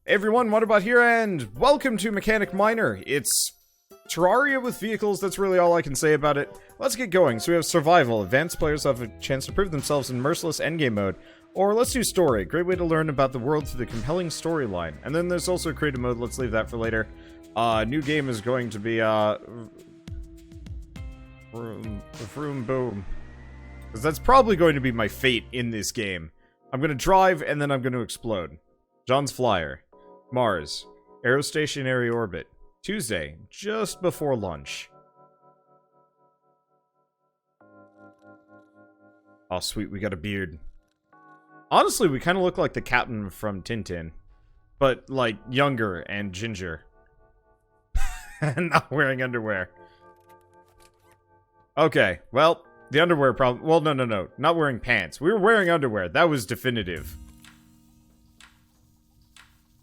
Hey everyone, Wanderbot here, and welcome to Mechanic Minor. It's Terraria with vehicles, that's really all I can say about it. Let's get going. So we have Survival. Advanced players have a chance to prove themselves in merciless endgame mode. Or let's do Story. Great way to learn about the world through the compelling storyline. And then there's also Creative Mode, let's leave that for later. New game is going to be, Vroom Boom. Because that's probably going to be my fate in this game. I'm going to drive, and then I'm going to explode. John's Flyer. Mars. Aerostationary Orbit. Tuesday, just before lunch. Oh, sweet, we got a beard. Honestly, we kind of look like the captain from Tintin. But, like, younger and ginger. And not wearing underwear. Okay, well, the underwear problem... Well, no. Not wearing pants. We were wearing underwear. That was definitive.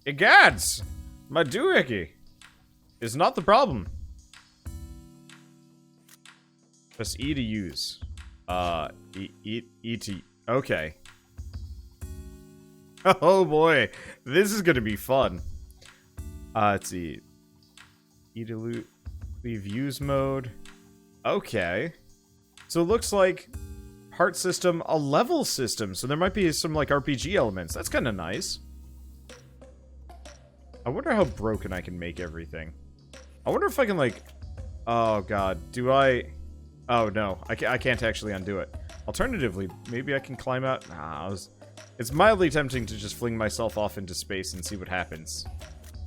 Egads! My doohickey is not the problem. Press E to use. E to... Okay. Oh boy. This is gonna be fun. Let's see. E to leave use mode. Okay. So it looks like heart system, a level system. So there might be some like RPG elements. That's kind of nice. I wonder how broken I can make everything. I wonder if I can, like... Oh, God. Do I... Oh, no. I can't actually undo it. Alternatively, maybe I can climb out... Nah, it's mildly tempting to just fling myself off into space and see what happens.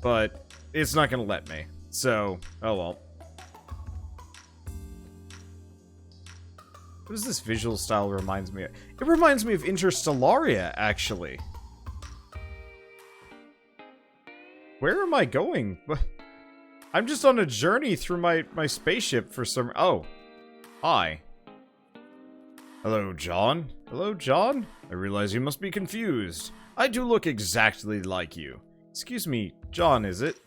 But it's not going to let me. So, oh well. What does this visual style reminds me of? It reminds me of Interstellaria, actually. Where am I going? I'm just on a journey through my spaceship for some... Oh. Hi. Hello, John. Hello, John? I realize you must be confused. I do look exactly like you. Excuse me, John, is it?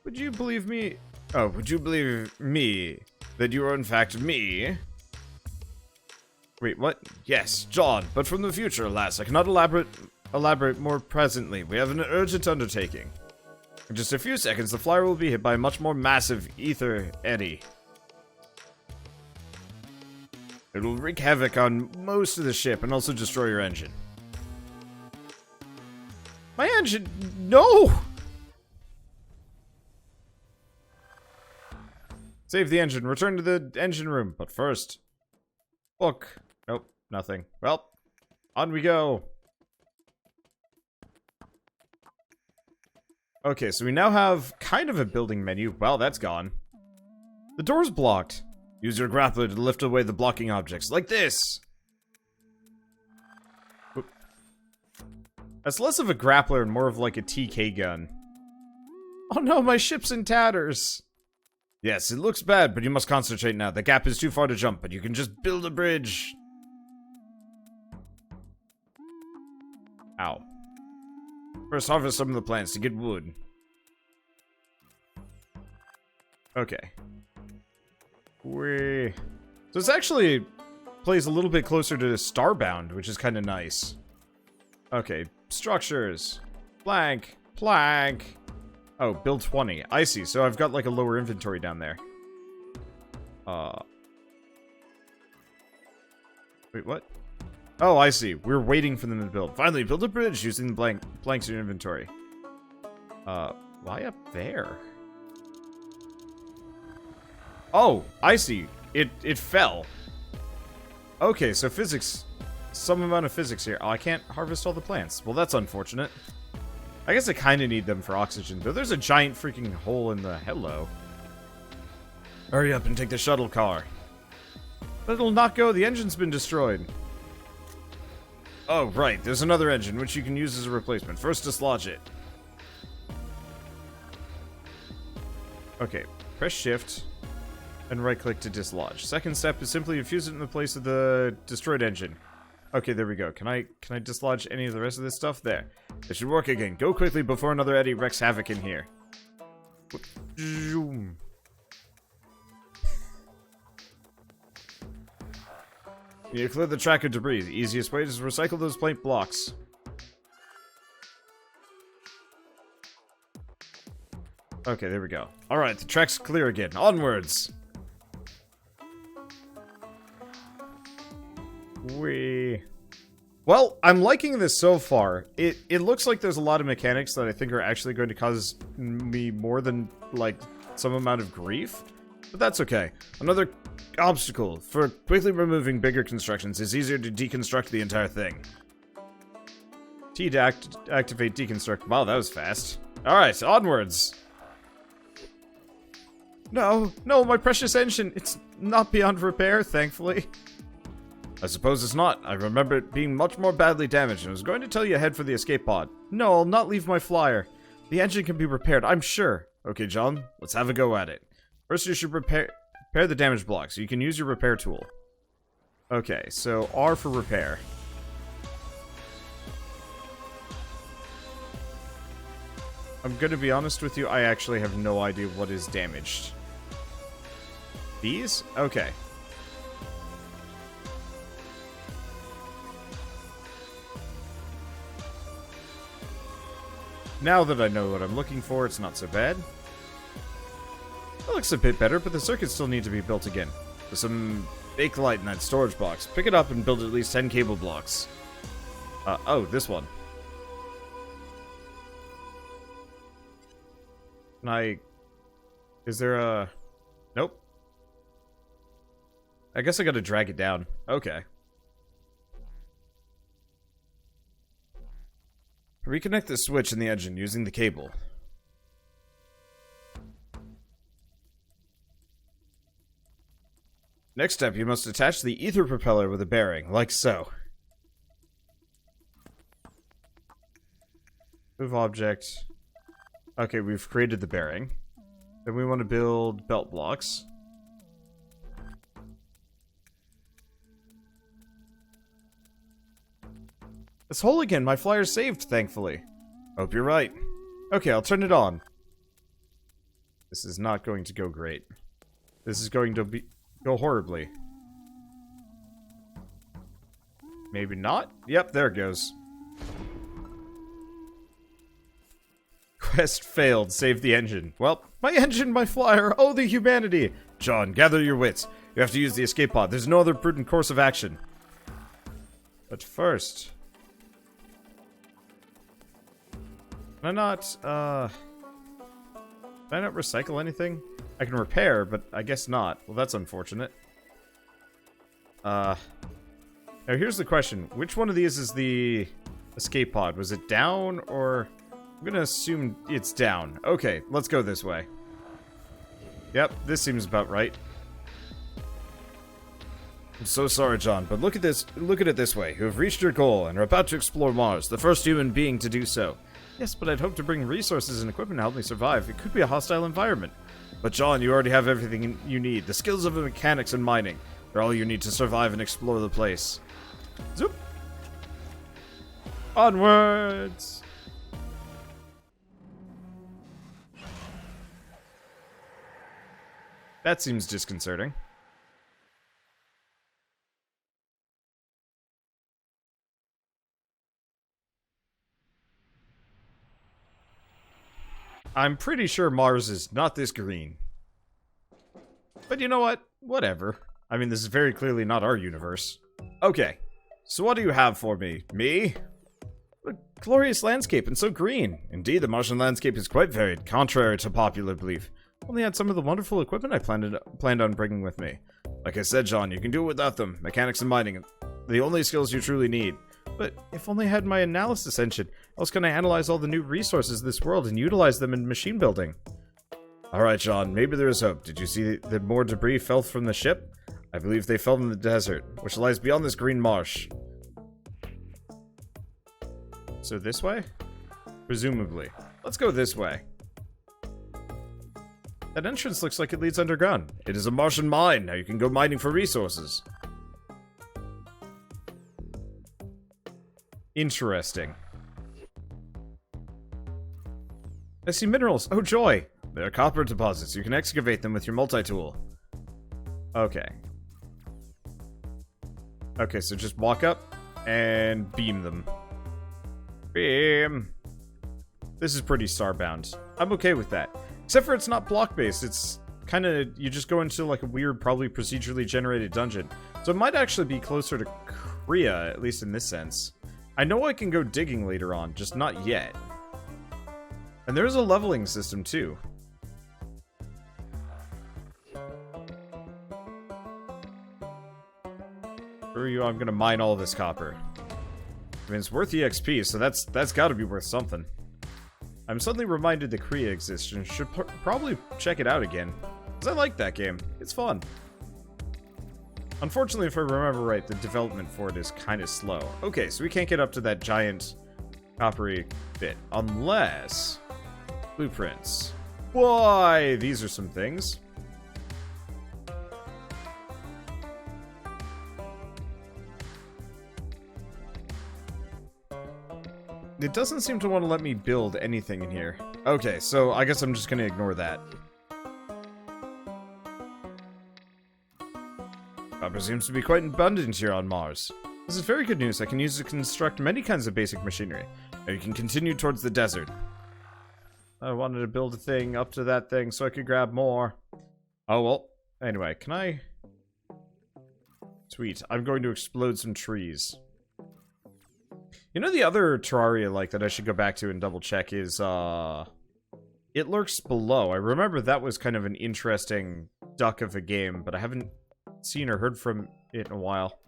Would you believe me... Oh, would you believe me that you are in fact me? Wait, what? Yes, John, but from the future, alas. I cannot elaborate more presently. We have an urgent undertaking. In just a few seconds, the flyer will be hit by a much more massive ether eddy. It will wreak havoc on most of the ship and also destroy your engine. My engine? No! Save the engine. Return to the engine room. But first... Book. Nope. Nothing. Well, on we go. Okay, so we now have kind of a building menu. Wow, that's gone. The door's blocked. Use your grappler to lift away the blocking objects, like this! Oop. That's less of a grappler and more of like a TK gun. Oh no, my ship's in tatters! Yes, it looks bad, but you must concentrate now. The gap is too far to jump, but you can just build a bridge. Ow. First, harvest some of the plants to get wood. Okay. So this actually plays a little bit closer to Starbound, which is kind of nice. Okay, structures. Plank. Plank. Oh, build 20. I see, so I've got like a lower inventory down there. Wait, what? Oh, I see. We're waiting for them to build. Finally, build a bridge using the planks in your inventory. Why up there? Oh, I see. It fell. Okay, so physics. Some amount of physics here. Oh, I can't harvest all the plants. Well, that's unfortunate. I guess I kind of need them for oxygen, though there's a giant freaking hole in the... Hello. Hurry up and take the shuttle car. But it'll not go. The engine's been destroyed. Oh, right. There's another engine, which you can use as a replacement. First, dislodge it. Okay. Press shift and right-click to dislodge. Second step is simply to fuse it in the place of the destroyed engine. Okay, there we go. Can I dislodge any of the rest of this stuff? There. It should work again. Go quickly before another eddy wreaks havoc in here. You clear the track of debris. The easiest way is to recycle those plate blocks. Okay, there we go. Alright, the track's clear again. Onwards! Well, I'm liking this so far. It looks like there's a lot of mechanics that I think are actually going to cause me more than, like, some amount of grief. But that's okay. Another obstacle for quickly removing bigger constructions is easier to deconstruct the entire thing. T to activate deconstruct. Wow, that was fast. Alright, onwards! No, my precious engine. It's not beyond repair, thankfully. I suppose it's not. I remember it being much more badly damaged, and I was going to tell you ahead for the escape pod. No, I'll not leave my flyer. The engine can be repaired, I'm sure. Okay, John, let's have a go at it. First, you should repair the damaged block, so you can use your repair tool. Okay, so R for repair. I'm gonna be honest with you, I actually have no idea what is damaged. These? Okay. Now that I know what I'm looking for, it's not so bad. That looks a bit better, but the circuits still need to be built again. There's some bakelite in that storage box. Pick it up and build at least 10 cable blocks. Oh, this one. Is there a... Nope. I guess I gotta drag it down. Okay. Reconnect the switch in the engine using the cable. Next step, you must attach the ether propeller with a bearing, like so. Move object. Okay, we've created the bearing. Then we want to build belt blocks. It's whole again. My flyer's saved, thankfully. Hope you're right. Okay, I'll turn it on. This is not going to go great. This is going to go horribly. Maybe not? Yep, there it goes. Quest failed. Save the engine. Well, my engine, my flyer. Oh, the humanity. John, gather your wits. You have to use the escape pod. There's no other prudent course of action. But first... Can I not recycle anything? I can repair, but I guess not. Well, that's unfortunate. Now here's the question. Which one of these is the escape pod? Was it down, or... I'm gonna assume it's down. Okay, let's go this way. Yep, this seems about right. I'm so sorry, John, but look at it this way. You have reached your goal and are about to explore Mars, the first human being to do so. Yes, but I'd hoped to bring resources and equipment to help me survive. It could be a hostile environment. But John, you already have everything you need. The skills of the mechanics and mining. They're all you need to survive and explore the place. Zoop! Onwards! That seems disconcerting. I'm pretty sure Mars is not this green. But you know what? Whatever. I mean, this is very clearly not our universe. Okay, so what do you have for me? Me? What a glorious landscape, and so green. Indeed, the Martian landscape is quite varied, contrary to popular belief. Only had some of the wonderful equipment I planned on bringing with me. Like I said, John, you can do it without them. Mechanics and mining, the only skills you truly need. But if only I had my analysis engine, else can I analyze all the new resources of this world and utilize them in machine building? Alright, John, maybe there is hope. Did you see that more debris fell from the ship? I believe they fell in the desert, which lies beyond this green marsh. So this way? Presumably. Let's go this way. That entrance looks like it leads underground. It is a Martian mine. Now you can go mining for resources. Interesting. I see minerals. Oh, joy. They are copper deposits. You can excavate them with your multitool. Okay. Okay, so just walk up and beam them. Beam. This is pretty starbound. I'm okay with that. Except for it's not block-based, it's kind of, you just go into like a weird, probably procedurally generated dungeon. So it might actually be closer to Korea, at least in this sense. I know I can go digging later on, just not yet. And there's a leveling system too. Screw you, I'm gonna mine all this copper. I mean, it's worth EXP, so that's gotta be worth something. I'm suddenly reminded that Korea exists and should probably check it out again. Because I like that game. It's fun. Unfortunately, if I remember right, the development for it is kind of slow. Okay, so we can't get up to that giant coppery bit. Unless... Blueprints. Why? These are some things. It doesn't seem to want to let me build anything in here. Okay, so I guess I'm just going to ignore that. Copper seems to be quite abundant here on Mars. This is very good news. I can use it to construct many kinds of basic machinery. Now you can continue towards the desert. I wanted to build a thing up to that thing so I could grab more. Oh, well. Anyway, can I... Sweet. I'm going to explode some trees. You know the other Terraria like that I should go back to and double check is, It Lurks Below. I remember that was kind of an interesting duck of a game, but I haven't seen or heard from it in a while.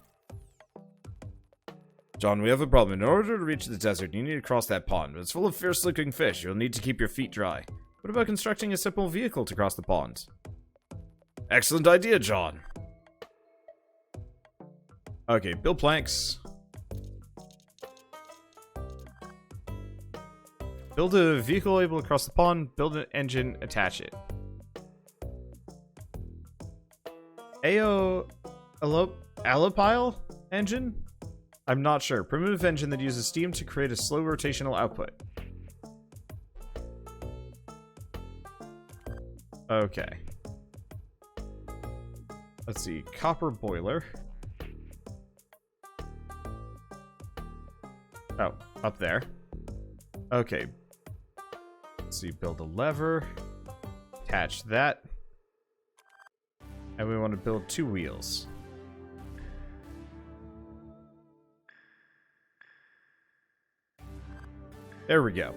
John, we have a problem. In order to reach the desert, you need to cross that pond. It's full of fierce-looking fish. You'll need to keep your feet dry. What about constructing a simple vehicle to cross the pond? Excellent idea, John. Okay, build planks. Build a vehicle able to cross the pond. Build an engine. Attach it. Allopile engine? I'm not sure. Primitive engine that uses steam to create a slow rotational output. Okay. Let's see. Copper boiler. Oh, up there. Okay. Let's see. Build a lever. Attach that. And we want to build 2 wheels. There we go.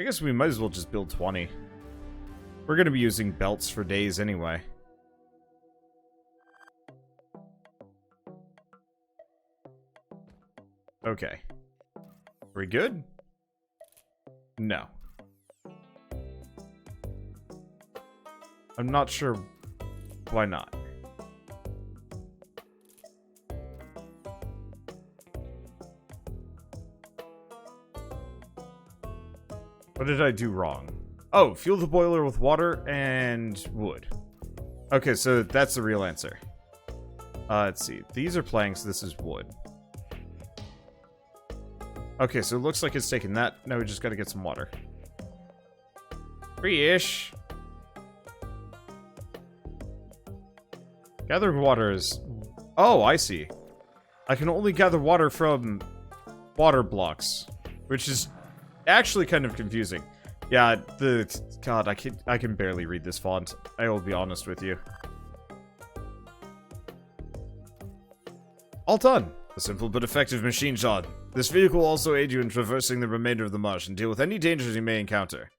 I guess we might as well just build 20. We're going to be using belts for days anyway. Okay. Are we good? No. I'm not sure why not. What did I do wrong? Oh, fuel the boiler with water and wood. Okay, so that's the real answer. Let's see. These are planks, this is wood. Okay, so it looks like it's taking that. Now we just gotta get some water. Free-ish. Gathering water is... Oh, I see. I can only gather water from water blocks, which is actually kind of confusing. Yeah, God, I can barely read this font. I will be honest with you. All done. A simple but effective machine, John. This vehicle will also aid you in traversing the remainder of the marsh and deal with any dangers you may encounter.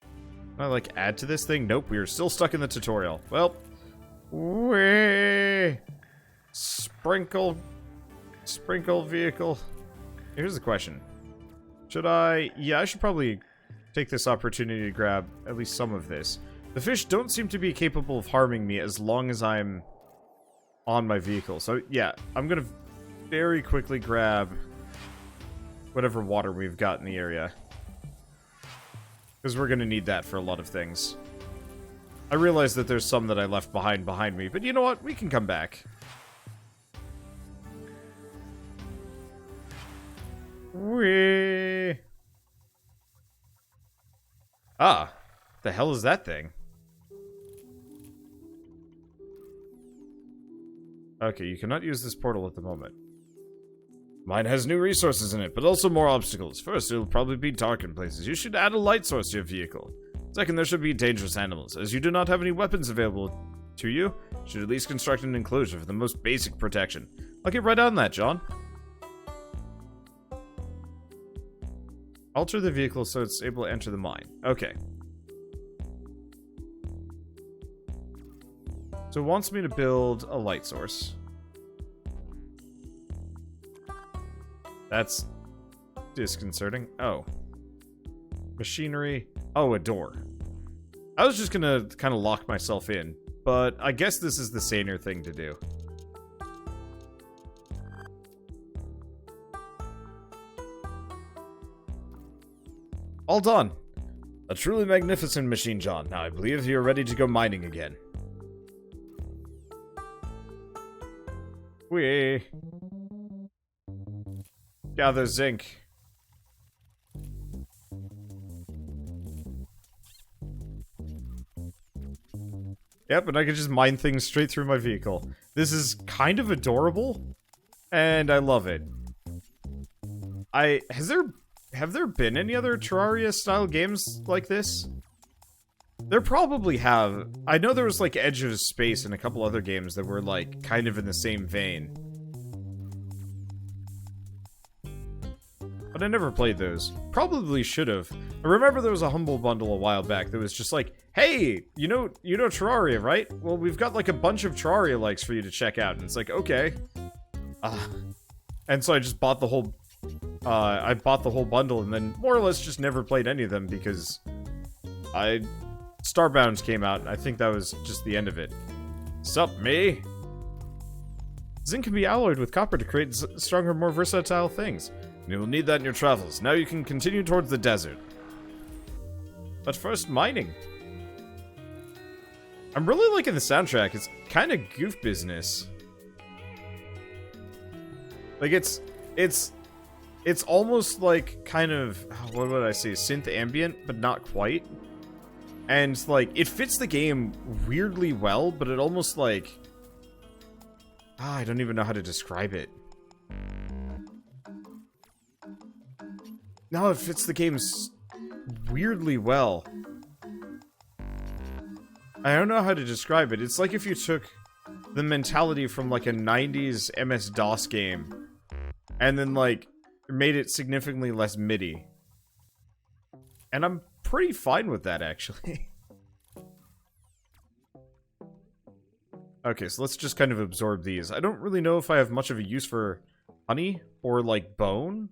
Can I, like, add to this thing? Nope, we are still stuck in the tutorial. Well, sprinkle vehicle. Here's the question. Should I... Yeah, I should probably take this opportunity to grab at least some of this. The fish don't seem to be capable of harming me as long as I'm on my vehicle. So, yeah, I'm gonna very quickly grab whatever water we've got in the area. Because we're gonna need that for a lot of things. I realize that there's some that I left behind me, but you know what? We can come back. Whee! Ah, the hell is that thing? Okay, you cannot use this portal at the moment. Mine has new resources in it, but also more obstacles. First, it'll probably be dark in places. You should add a light source to your vehicle. Second, there should be dangerous animals. As you do not have any weapons available to you, should at least construct an enclosure for the most basic protection. I'll get right on that, John. Alter the vehicle so it's able to enter the mine. Okay. So it wants me to build a light source. That's disconcerting. Oh. Machinery. Oh, a door. I was just gonna kind of lock myself in, but I guess this is the saner thing to do. All done. A truly magnificent machine, John. Now I believe you're ready to go mining again. Whee! Gather zinc. Yep, and I can just mine things straight through my vehicle. This is kind of adorable, and I love it. Have there been any other Terraria-style games like this? There probably have. I know there was, like, Edge of Space and a couple other games that were, like, kind of in the same vein. But I never played those. Probably should have. I remember there was a Humble Bundle a while back that was just like, hey, you know Terraria, right? Well, we've got like a bunch of Terraria likes for you to check out. And it's like, okay. And so I just bought the whole bundle and then more or less just never played any of them because Starbound came out and I think that was just the end of it. Sup, me? Zinc can be alloyed with copper to create stronger, more versatile things. You will need that in your travels. Now you can continue towards the desert. But first, mining. I'm really liking the soundtrack. It's kind of goof business. Like, it's almost like kind of, what would I say, synth ambient, but not quite. And, like, it fits the game weirdly well, but it almost, like... I don't even know how to describe it. No, it fits the game weirdly well. I don't know how to describe it. It's like if you took the mentality from like a 90s MS-DOS game and then like made it significantly less MIDI. And I'm pretty fine with that, actually. Okay, so let's just kind of absorb these. I don't really know if I have much of a use for honey or like bone.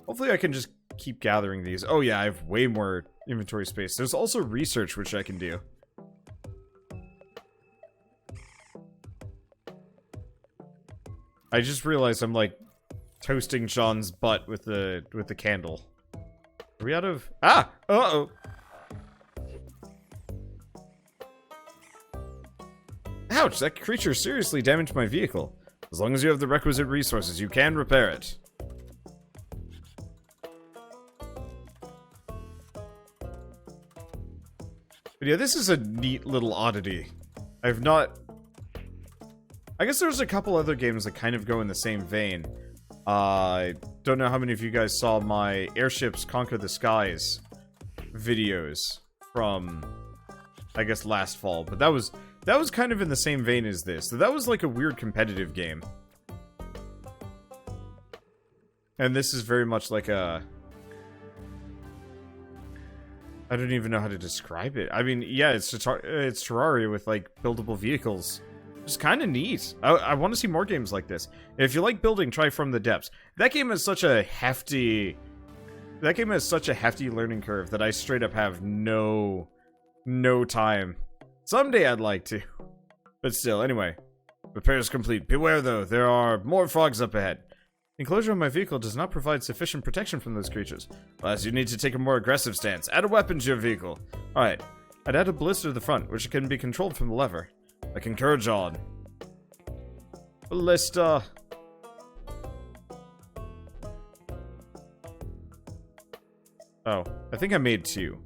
Hopefully I can just keep gathering these. Oh yeah, I have way more inventory space. There's also research, which I can do. I just realized I'm, like, toasting Sean's butt with the candle. Are we out of... Ah! Uh-oh! Ouch, that creature seriously damaged my vehicle. As long as you have the requisite resources, you can repair it. But yeah, this is a neat little oddity. I've not... I guess there's a couple other games that kind of go in the same vein. I don't know how many of you guys saw my Airships Conquer the Skies videos from, I guess, last fall. But that was kind of in the same vein as this. So that was like a weird competitive game. And this is very much like a... I don't even know how to describe it. I mean, yeah, it's Terraria with, like, buildable vehicles. It's kind of neat. I want to see more games like this. If you like building, try From the Depths. That game has such a hefty... That game has such a hefty learning curve that I straight up have no time. Someday I'd like to. But still, anyway. Repairs complete. Beware, though. There are more frogs up ahead. Enclosure of my vehicle does not provide sufficient protection from those creatures. Alas, you need to take a more aggressive stance. Add a weapon to your vehicle. Alright. I'd add a ballista to the front, which can be controlled from the lever. I concur, John. Ballista. Oh, I think I made two.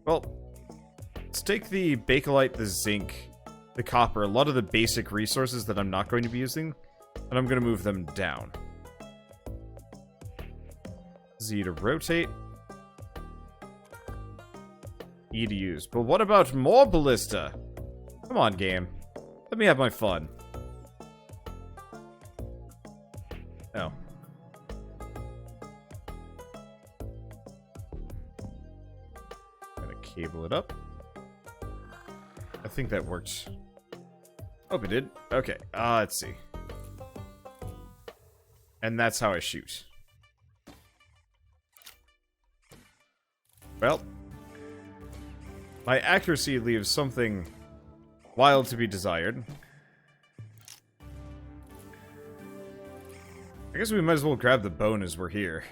Well, let's take the bakelite, the zinc, the copper, a lot of the basic resources that I'm not going to be using. And I'm going to move them down. Z to rotate. E to use. But what about more ballista? Come on, game. Let me have my fun. Oh. Gonna cable it up. I think that worked. Hope it did. Okay, let's see. And that's how I shoot. Well, my accuracy leaves something wild to be desired. I guess we might as well grab the bone as we're here.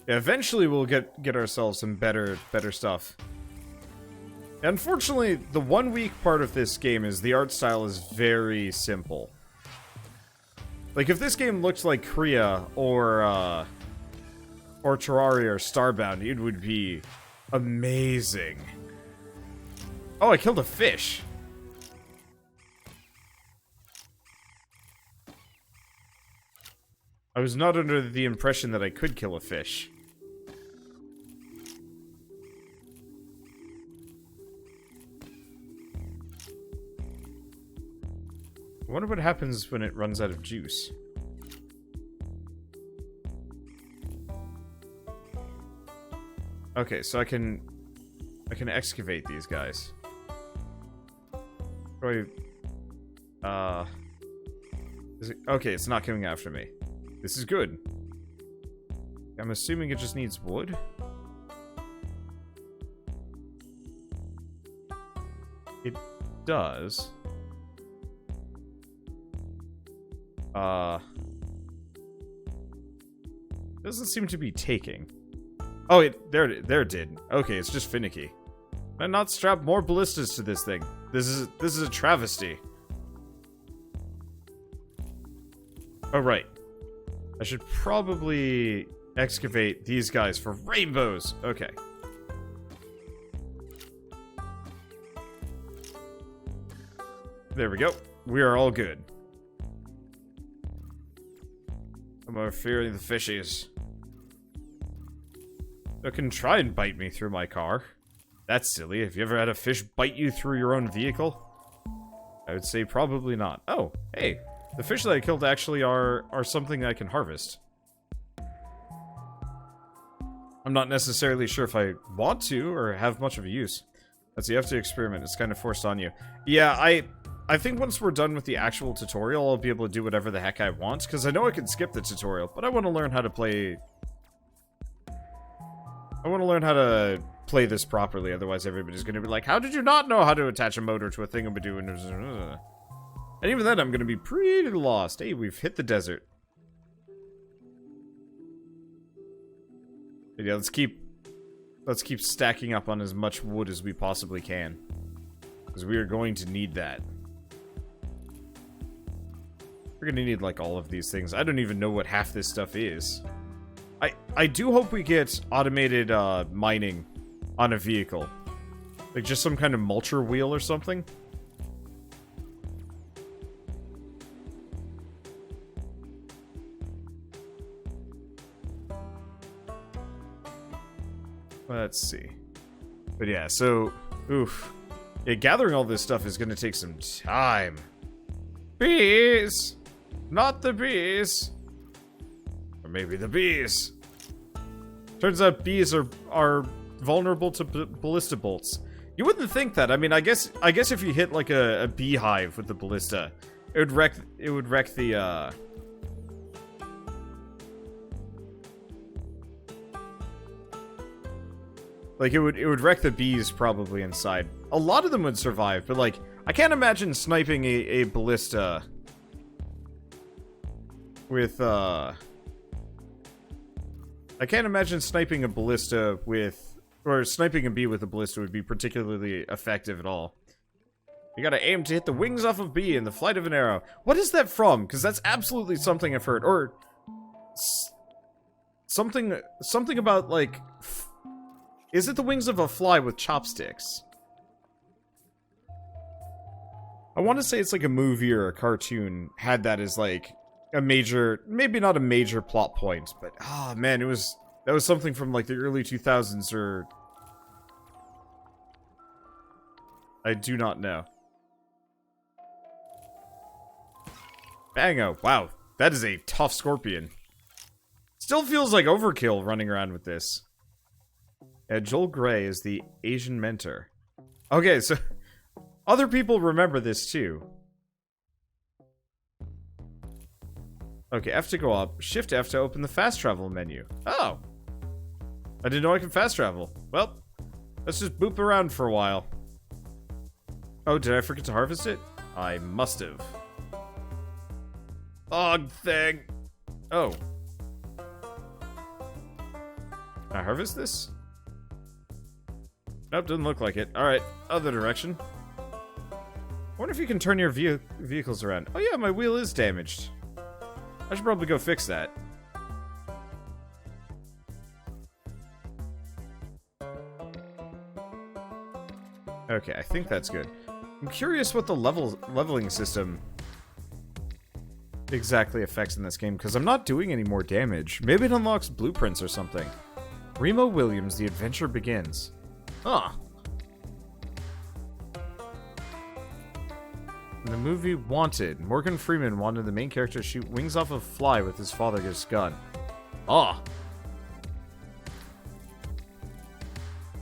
Yeah, eventually we'll get ourselves some better stuff. Unfortunately, the one weak part of this game is the art style is very simple. Like, if this game looked like Korea or Terraria or Starbound, it would be amazing. Oh, I killed a fish. I was not under the impression that I could kill a fish. I wonder what happens when it runs out of juice. Okay, so I can excavate these guys. Okay, it's not coming after me. This is good. I'm assuming it just needs wood. It does. Doesn't seem to be taking. Oh, there it did. Okay, it's just finicky. Why not strap more ballistas to this thing? This is a travesty. Oh, right. I should probably excavate these guys for rainbows. Okay. There we go. We are all good. I'm more fearing the fishies. They can try and bite me through my car. That's silly. Have you ever had a fish bite you through your own vehicle? I would say probably not. Oh, hey. The fish that I killed actually are something I can harvest. I'm not necessarily sure if I want to or have much of a use. You have to experiment. It's kind of forced on you. Yeah, I think once we're done with the actual tutorial, I'll be able to do whatever the heck I want, because I know I can skip the tutorial, but I want to learn how to play... I want to learn how to play this properly, otherwise everybody's going to be like, how did you not know how to attach a motor to a thingamadoo? And even then, I'm going to be pretty lost. Hey, we've hit the desert. But yeah, let's keep stacking up on as much wood as we possibly can, because we are going to need that. We're gonna need, like, all of these things. I don't even know what half this stuff is. I do hope we get automated, mining on a vehicle. Like, just some kind of mulcher wheel or something. Let's see. But yeah, so... Oof. Yeah, gathering all this stuff is gonna take some time. Bees! Not the bees! Or maybe the bees. Turns out bees are vulnerable to ballista bolts. You wouldn't think that. I mean, I guess if you hit like a beehive with the ballista, it would wreck the like it would wreck the bees probably inside. A lot of them would survive, but like I can't imagine sniping a ballista with I can't imagine sniping a ballista with, or sniping a bee with a ballista would be particularly effective at all. You gotta aim to hit the wings off of bee in the flight of an arrow. What is that from? Because that's absolutely something I've heard. Or something about like, is it the wings of a fly with chopsticks? I want to say it's like a movie or a cartoon had that as like a major, maybe not a major plot point, but ah man, that was something from like the early 2000s or I do not know. Bango. Wow, that is a tough scorpion. Still feels like overkill running around with this. Joel Grey is the Asian mentor. Okay, so other people remember this too. Okay, F to go up. Shift F to open the fast travel menu. Oh! I didn't know I could fast travel. Well, let's just boop around for a while. Oh, did I forget to harvest it? I must have. Odd thing. Oh. Can I harvest this? Nope, doesn't look like it. Alright, other direction. I wonder if you can turn your vehicles around. Oh yeah, my wheel is damaged. I should probably go fix that. Okay, I think that's good. I'm curious what the leveling system exactly affects in this game, because I'm not doing any more damage. Maybe it unlocks blueprints or something. Remo Williams, The Adventure Begins. Huh. In the movie Wanted, Morgan Freeman wanted the main character to shoot wings off a fly with his father's gun. Ah.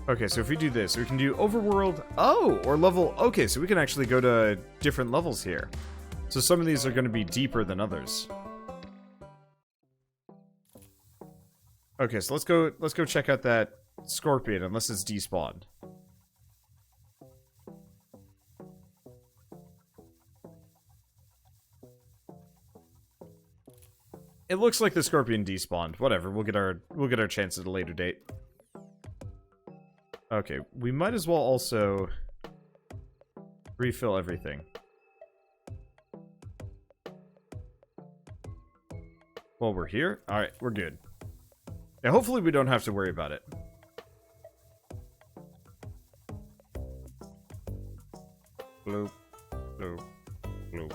Okay, so if we do this, we can do overworld. Oh, or level. Okay, so we can actually go to different levels here. So some of these are going to be deeper than others. Okay, so let's go check out that scorpion, unless it's despawned. It looks like the scorpion despawned. Whatever, we'll get our chance at a later date. Okay, we might as well also refill everything. While we're here? Alright, we're good. Yeah, hopefully we don't have to worry about it. Bloop. Bloop. Bloop.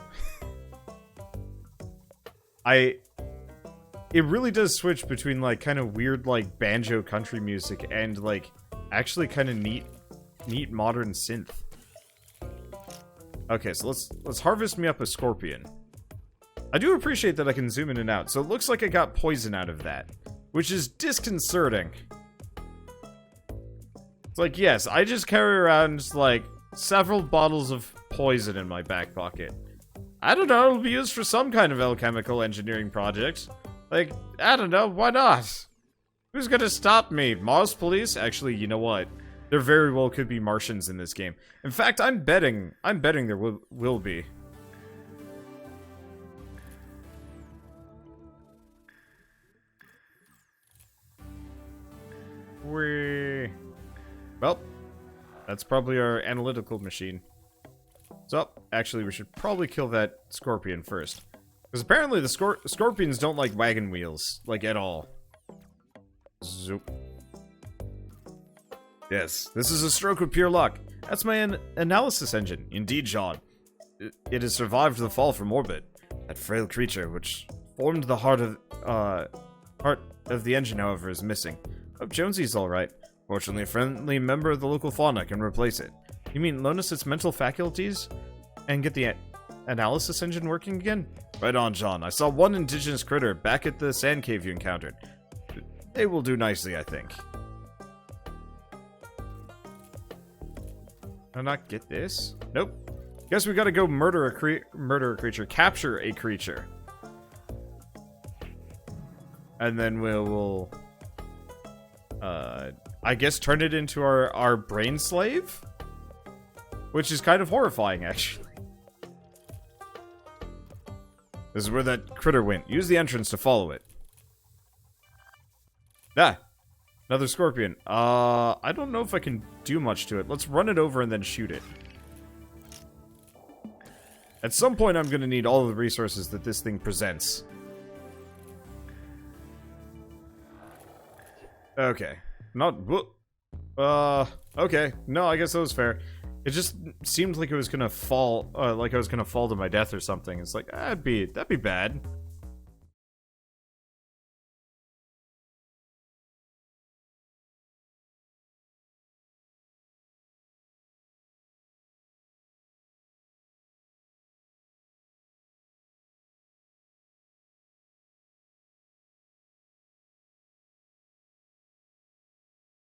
It really does switch between, like, kind of weird, like, banjo country music and, like, actually kind of neat modern synth. Okay, so let's harvest me up a scorpion. I do appreciate that I can zoom in and out, so it looks like I got poison out of that, which is disconcerting. It's like, yes, I just carry around, like, several bottles of poison in my back pocket. I don't know, it'll be used for some kind of alchemical engineering project. Like, I don't know, why not? Who's gonna stop me? Mars police? Actually, you know what? There very well could be Martians in this game. In fact, I'm betting there will be. Well, that's probably our analytical machine. So, actually, we should probably kill that scorpion first. Because apparently the scorpions don't like wagon wheels, like, at all. Zoop. Yes, this is a stroke of pure luck. That's my analysis engine. Indeed, John. It has survived the fall from orbit. That frail creature, which formed the heart of the engine, however, is missing. Hope Jonesy's alright. Fortunately, a friendly member of the local fauna can replace it. You mean loan us its mental faculties? And get the analysis engine working again? Right on, John. I saw one indigenous critter back at the sand cave you encountered. They will do nicely, I think. Can I not get this? Nope. Guess we gotta go murder a creature. Capture a creature. And then we'll I guess turn it into our brain slave? Which is kind of horrifying, actually. This is where that critter went. Use the entrance to follow it. Ah! Another scorpion. I don't know if I can do much to it. Let's run it over and then shoot it. At some point, I'm gonna need all of the resources that this thing presents. Okay. Not... okay. No, I guess that was fair. It just seemed like it was gonna fall, like I was gonna fall to my death or something. It's like, that'd be bad.